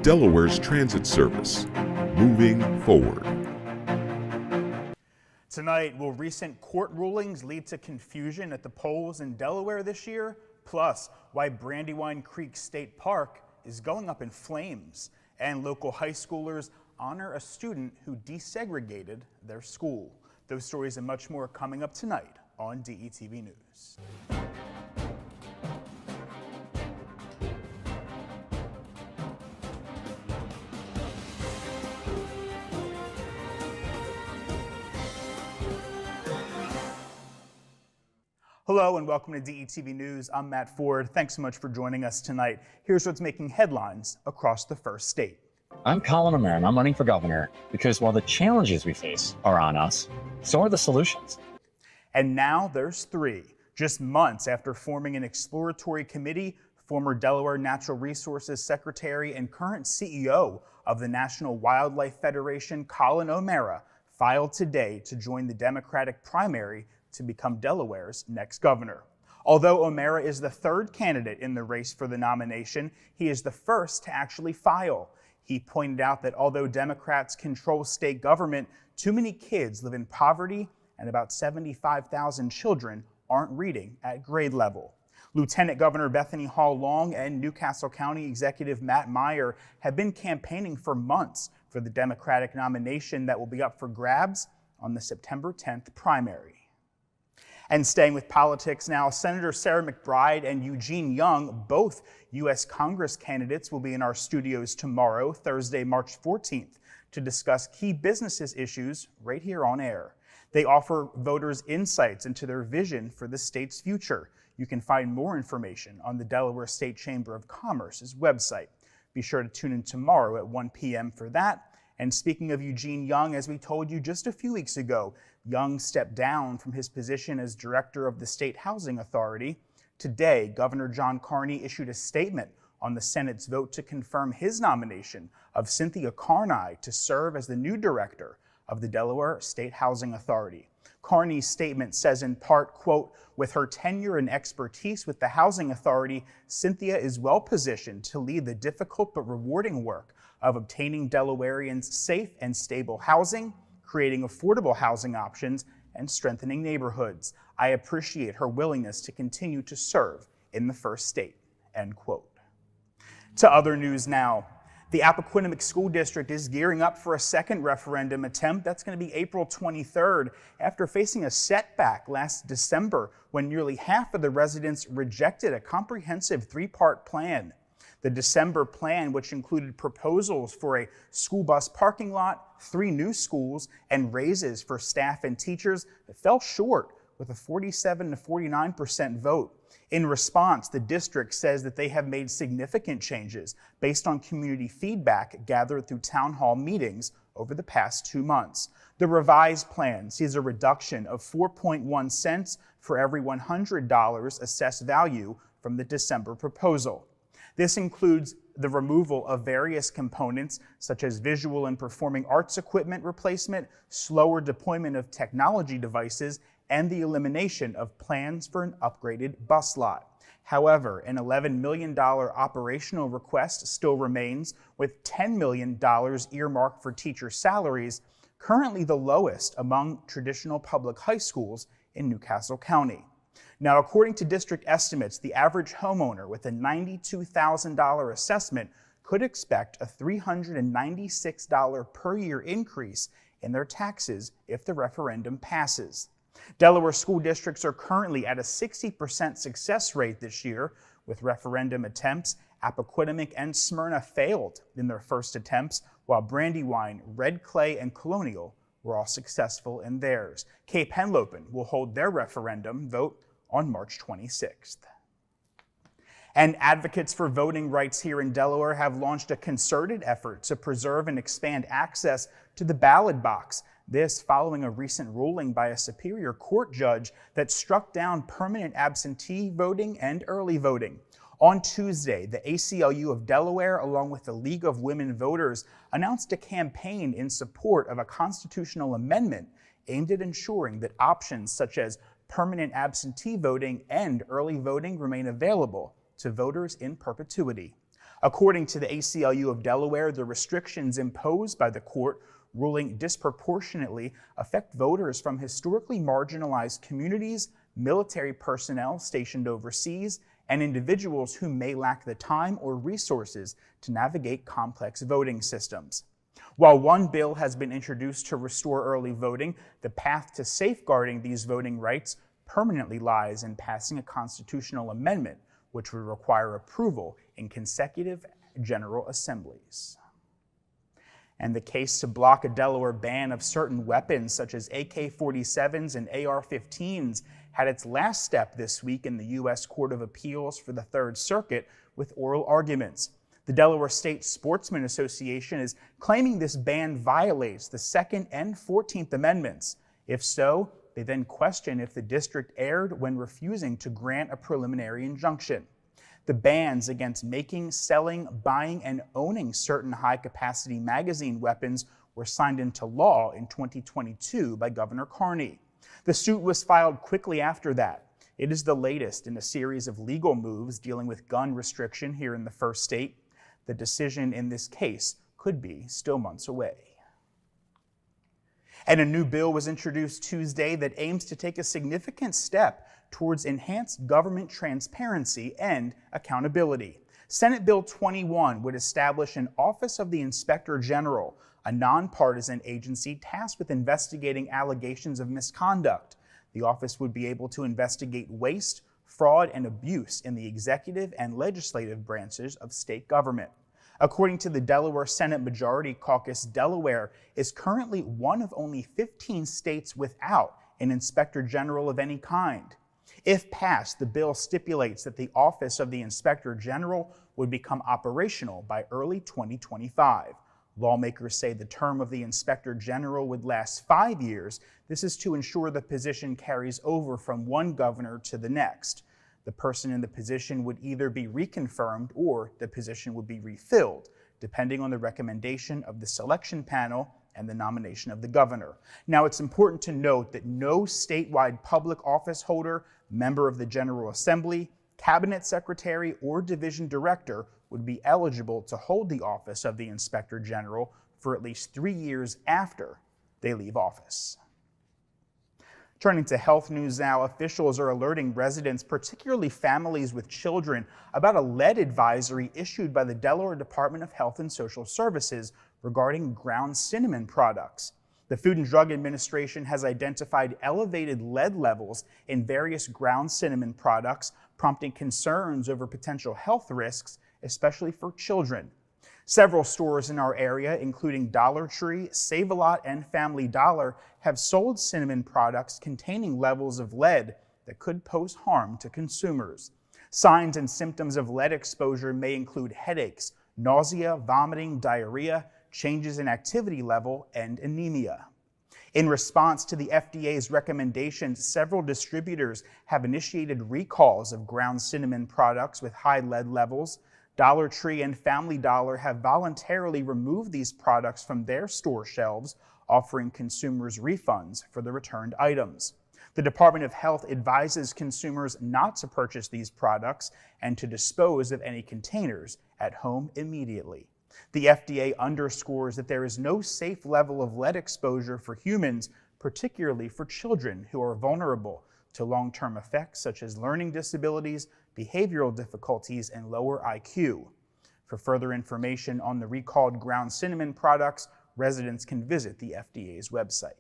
Delaware's transit service, moving forward. Tonight, will recent court rulings lead to confusion at the polls in Delaware this year? Plus, why Brandywine Creek State Park is going up in flames, and local high schoolers honor a student who desegregated their school. Those stories and much more coming up tonight on DETV News. Hello and welcome to DETV News. I'm Matt Ford. Thanks so much for joining us tonight. Here's what's making headlines across the first state. I'm Colin O'Meara and I'm running for governor because while the challenges we face are on us, so are the solutions. And now there's three. Just months after forming an exploratory committee, former Delaware Natural Resources Secretary and current CEO of the National Wildlife Federation, Colin O'Meara, filed today to join the Democratic primary to become Delaware's next governor. Although O'Meara is the third candidate in the race for the nomination, he is the first to actually file. He pointed out that although Democrats control state government, too many kids live in poverty and about 75,000 children aren't reading at grade level. Lieutenant Governor Bethany Hall Long and Newcastle County Executive Matt Meyer have been campaigning for months for the Democratic nomination that will be up for grabs on the September 10th primary. And staying with politics now, Senator Sarah McBride and Eugene Young, both U.S. Congress candidates, will be in our studios tomorrow, Thursday, March 14th, to discuss key businesses issues right here on air. They offer voters insights into their vision for the state's future. You can find more information on the Delaware State Chamber of Commerce's website. Be sure to tune in tomorrow at 1 p.m. for that. And speaking of Eugene Young, as we told you just a few weeks ago, Young stepped down from his position as director of the State Housing Authority. Today, Governor John Carney issued a statement on the Senate's vote to confirm his nomination of Cynthia Carney to serve as the new director of the Delaware State Housing Authority. Carney's statement says in part, quote, "With her tenure and expertise with the Housing Authority, Cynthia is well positioned to lead the difficult but rewarding work of obtaining Delawareans safe and stable housing, creating affordable housing options, and strengthening neighborhoods. I appreciate her willingness to continue to serve in the first state," end quote. To other news now. The Appoquinimink School District is gearing up for a second referendum attempt. That's going to be April 23rd, after facing a setback last December when nearly half of the residents rejected a comprehensive three-part plan. The December plan, which included proposals for a school bus parking lot, 3 new schools, and raises for staff and teachers, fell short with a 47% to 49% vote. In response, the district says that they have made significant changes based on community feedback gathered through town hall meetings over the past 2 months. The revised plan sees a reduction of 4.1 cents for every $100 assessed value from the December proposal. This includes the removal of various components such as visual and performing arts equipment replacement, slower deployment of technology devices, and the elimination of plans for an upgraded bus lot. However, an $11 million operational request still remains, with $10 million earmarked for teacher salaries, currently the lowest among traditional public high schools in Newcastle County. Now, according to district estimates, the average homeowner with a $92,000 assessment could expect a $396 per year increase in their taxes if the referendum passes. Delaware school districts are currently at a 60% success rate this year with referendum attempts. Appoquinimink and Smyrna failed in their first attempts, while Brandywine, Red Clay, and Colonial were all successful in theirs. Cape Henlopen will hold their referendum vote on March 26th. And advocates for voting rights here in Delaware have launched a concerted effort to preserve and expand access to the ballot box. This following a recent ruling by a Superior Court judge that struck down permanent absentee voting and early voting. On Tuesday, the ACLU of Delaware, along with the League of Women Voters, announced a campaign in support of a constitutional amendment aimed at ensuring that options such as permanent absentee voting and early voting remain available to voters in perpetuity. According to the ACLU of Delaware, the restrictions imposed by the court ruling disproportionately affect voters from historically marginalized communities, military personnel stationed overseas, and individuals who may lack the time or resources to navigate complex voting systems. While one bill has been introduced to restore early voting, the path to safeguarding these voting rights permanently lies in passing a constitutional amendment, which would require approval in consecutive General Assemblies. And the case to block a Delaware ban of certain weapons such as AK-47s and AR-15s had its last step this week in the U.S. Court of Appeals for the Third Circuit with oral arguments. The Delaware State Sportsmen Association is claiming this ban violates the Second and 14th Amendments. If so, they then question if the district erred when refusing to grant a preliminary injunction. The bans against making, selling, buying, and owning certain high-capacity magazine weapons were signed into law in 2022 by Governor Carney. The suit was filed quickly after that. It is the latest in a series of legal moves dealing with gun restriction here in the first state. The decision in this case could be still months away. And a new bill was introduced Tuesday that aims to take a significant step towards enhanced government transparency and accountability. Senate Bill 21 would establish an Office of the Inspector General, a nonpartisan agency tasked with investigating allegations of misconduct. The office would be able to investigate waste, fraud, and abuse in the executive and legislative branches of state government. According to the Delaware Senate Majority Caucus, Delaware is currently one of only 15 states without an Inspector General of any kind. If passed, the bill stipulates that the Office of the Inspector General would become operational by early 2025. Lawmakers say the term of the Inspector General would last 5 years. This is to ensure the position carries over from one governor to the next. The person in the position would either be reconfirmed or the position would be refilled, depending on the recommendation of the selection panel and the nomination of the governor. Now, it's important to note that no statewide public office holder, member of the General Assembly, cabinet secretary, or division director would be eligible to hold the office of the Inspector General for at least 3 years after they leave office. Turning to health news now, officials are alerting residents, particularly families with children, about a lead advisory issued by the Delaware Department of Health and Social Services regarding ground cinnamon products. The Food and Drug Administration has identified elevated lead levels in various ground cinnamon products, prompting concerns over potential health risks, especially for children. Several stores in our area, including Dollar Tree, Save-A-Lot, and Family Dollar, have sold cinnamon products containing levels of lead that could pose harm to consumers. Signs and symptoms of lead exposure may include headaches, nausea, vomiting, diarrhea, changes in activity level, and anemia. In response to the FDA's recommendations, several distributors have initiated recalls of ground cinnamon products with high lead levels. Dollar Tree and Family Dollar have voluntarily removed these products from their store shelves, offering consumers refunds for the returned items. The Department of Health advises consumers not to purchase these products and to dispose of any containers at home immediately. The FDA underscores that there is no safe level of lead exposure for humans, particularly for children who are vulnerable to long-term effects such as learning disabilities, behavioral difficulties, and lower IQ. For further information on the recalled ground cinnamon products, residents can visit the FDA's website.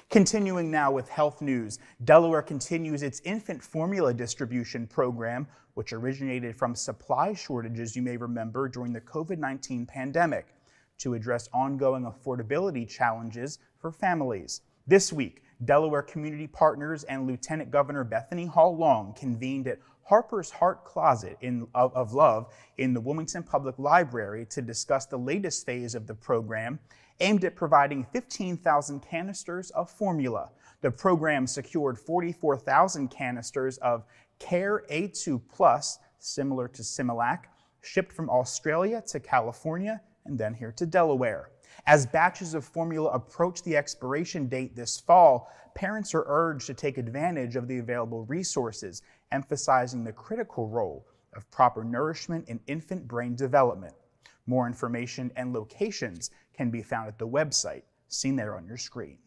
Continuing now with health news, Delaware continues its infant formula distribution program, which originated from supply shortages, you may remember, during the COVID-19 pandemic, to address ongoing affordability challenges for families. This week, Delaware Community Partners and Lieutenant Governor Bethany Hall Long convened at Harper's Heart Closet of Love in the Wilmington Public Library to discuss the latest phase of the program, aimed at providing 15,000 canisters of formula. The program secured 44,000 canisters of Care A2 Plus, similar to Similac, shipped from Australia to California and then here to Delaware. As batches of formula approach the expiration date this fall, parents are urged to take advantage of the available resources, emphasizing the critical role of proper nourishment in infant brain development. More information and locations can be found at the website, seen there on your screen.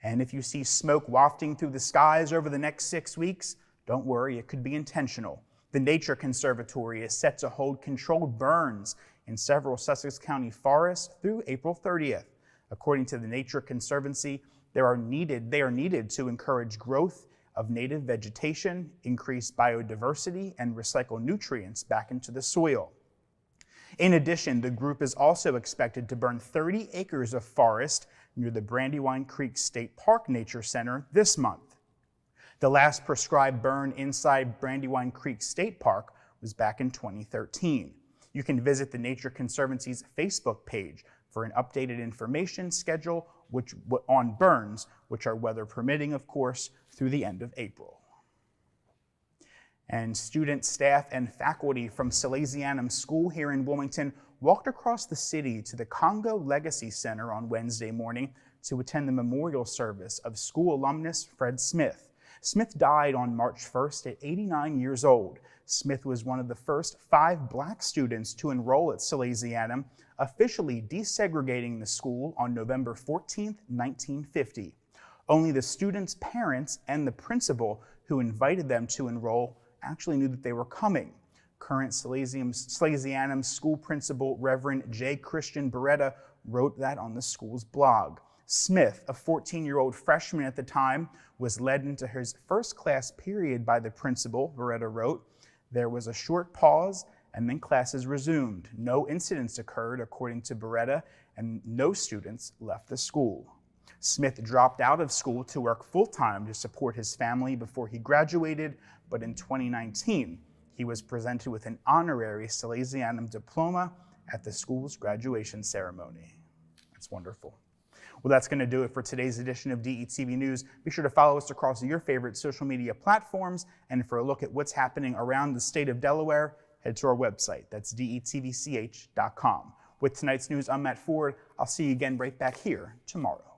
And if you see smoke wafting through the skies over the next 6 weeks, don't worry, it could be intentional. The Nature Conservatory is set to hold controlled burns in several Sussex County forests through April 30th. According to the Nature Conservancy, they are needed to encourage growth of native vegetation, increase biodiversity, and recycle nutrients back into the soil. In addition, the group is also expected to burn 30 acres of forest near the Brandywine Creek State Park Nature Center this month. The last prescribed burn inside Brandywine Creek State Park was back in 2013. You can visit the Nature Conservancy's Facebook page for an updated information schedule on burns, which are weather permitting, of course, through the end of April. And students, staff, and faculty from Salesianum School here in Wilmington walked across the city to the Congo Legacy Center on Wednesday morning to attend the memorial service of school alumnus Fred Smith. Smith died on March 1st at 89 years old. Smith was one of the first 5 black students to enroll at Salesianum, officially desegregating the school on November 14, 1950. Only the students' parents and the principal who invited them to enroll actually knew that they were coming. Current Salesianum school principal Reverend J. Christian Beretta wrote that on the school's blog. Smith, a 14-year-old freshman at the time, was led into his first class period by the principal, Beretta wrote. There was a short pause, and then classes resumed. No incidents occurred, according to Beretta, and no students left the school. Smith dropped out of school to work full-time to support his family before he graduated, but in 2019, he was presented with an honorary Salesianum diploma at the school's graduation ceremony. That's wonderful. Well, that's going to do it for today's edition of DETV News. Be sure to follow us across your favorite social media platforms, and for a look at what's happening around the state of Delaware, head to our website. That's detvch.com. With tonight's news, I'm Matt Ford. I'll see you again right back here tomorrow.